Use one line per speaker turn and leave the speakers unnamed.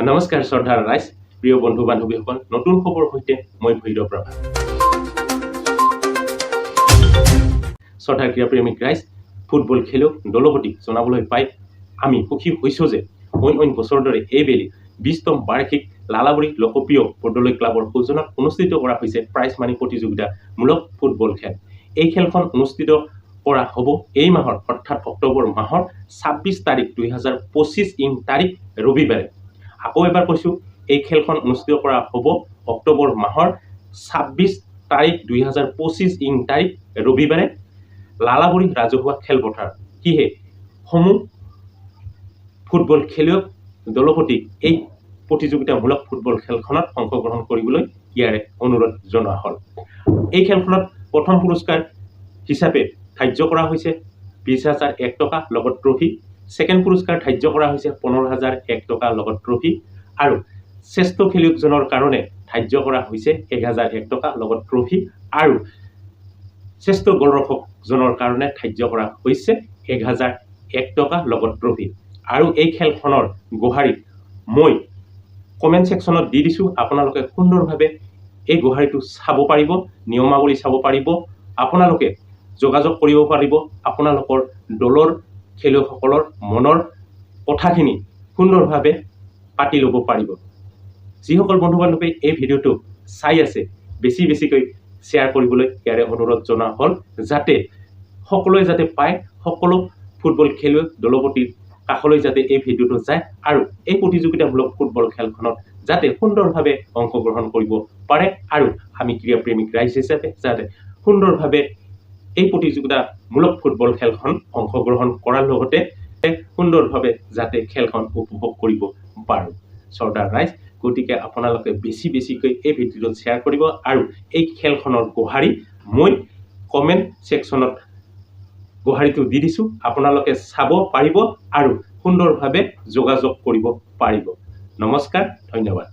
নমস্কাৰ শ্ৰদ্ধাৰ ৰাইজ, প্ৰিয় বন্ধু বান্ধৱীসকল, নতুন খবৰ সৈতে মই ভৈৰৱ প্ৰভা। শ্ৰদ্ধাৰ ক্ৰীড়াপ্ৰেমিক ৰাইজ, ফুটবল খেলুৱৈ দলপতিক জনাবলৈ পাই আমি সুখী হৈছোঁ যে অইন বছৰৰ দৰে এইবেলি 20তম বাৰ্ষিক লালাবৰী লোকপ্ৰিয় বৰদলৈ ক্লাবৰ সৌজন্যত অনুষ্ঠিত কৰা হৈছে প্ৰাইজ মানি প্ৰতিযোগিতামূলক ফুটবল খেল। এই খেলখন অনুষ্ঠিত কৰা হ'ব এই মাহৰ অৰ্থাৎ অক্টোবৰ মাহৰ 26 তাৰিখ 2025 তাৰিখ ৰবিবাৰে। আকৌ এবাৰ কৈছোঁ, এই খেলখন অনুষ্ঠিত কৰা হ'ব অক্টোবৰ মাহৰ 26 তাৰিখ 2025 তাৰিখ ৰবিবাৰে লালাবৰী ৰাজহুৱা খেলপথাৰ। কিহে সমূহ ফুটবল খেলুৱৈ দলপতিক এই প্ৰতিযোগিতামূলক ফুটবল খেলখনত অংশগ্ৰহণ কৰিবলৈ ইয়াৰে অনুৰোধ জনোৱা হ'ল। এই খেলখনত প্ৰথম পুৰস্কাৰ হিচাপে ধাৰ্য কৰা হৈছে 20,001 টকা লগত ট্ৰফি। ছেকেণ্ড পুৰস্কাৰ ধাৰ্য কৰা হৈছে 15,001 টকা লগত ট্ৰফি আৰু শ্ৰেষ্ঠ খেলুৱৈজনৰ কাৰণে ধাৰ্য কৰা হৈছে 1,001 টকা লগত ট্ৰফি আৰু শ্ৰেষ্ঠ গলৰক্ষকজনৰ কাৰণে ধাৰ্য কৰা হৈছে 1,001 টকা লগত ট্ৰফি। আৰু এই খেলখনৰ গোহাৰি মই কমেণ্ট ছেকশ্যনত দি দিছোঁ, আপোনালোকে সুন্দৰভাৱে এই গোহাৰিটো চাব পাৰিব, নিয়মাৱলী চাব পাৰিব, আপোনালোকে যোগাযোগ কৰিব পাৰিব, আপোনালোকৰ দলৰ খেলুৱৈসকলৰ মনৰ কথাখিনি সুন্দৰভাৱে পাতি ল'ব পাৰিব। যিসকল বন্ধু বান্ধৱী এই ভিডিঅ'টো চাই আছে, বেছিকৈ শ্বেয়াৰ কৰিবলৈ ইয়াৰে অনুৰোধ জনোৱা হ'ল, যাতে সকলোৱে যাতে পায়, সকলো ফুটবল খেলুৱৈ দলপতিৰ কাষলৈ যাতে এই ভিডিঅ'টো যায় আৰু এই প্ৰতিযোগিতামূলক ফুটবল খেলখনত যাতে সুন্দৰভাৱে অংশগ্ৰহণ কৰিব পাৰে আৰু আমি ক্ৰীড়াপ্ৰেমিক ৰাইজ হিচাপে যাতে সুন্দৰভাৱে এই প্ৰতিযোগিতামূলক ফুটবল খেলখন অংশগ্ৰহণ কৰাৰ লগতে সুন্দৰভাৱে যাতে খেলখন উপভোগ কৰিব পাৰোঁ। শ্ৰদ্ধাৰ ৰাইজ, গতিকে আপোনালোকে বেছিকৈ এই ভিডিঅ'টো শ্বেয়াৰ কৰিব আৰু এই খেলখনৰ গোহাৰি মই কমেণ্ট ছেকশ্যনত গোহাৰিটো দি দিছোঁ, আপোনালোকে চাব পাৰিব আৰু সুন্দৰভাৱে যোগাযোগ কৰিব পাৰিব। নমস্কাৰ, ধন্যবাদ।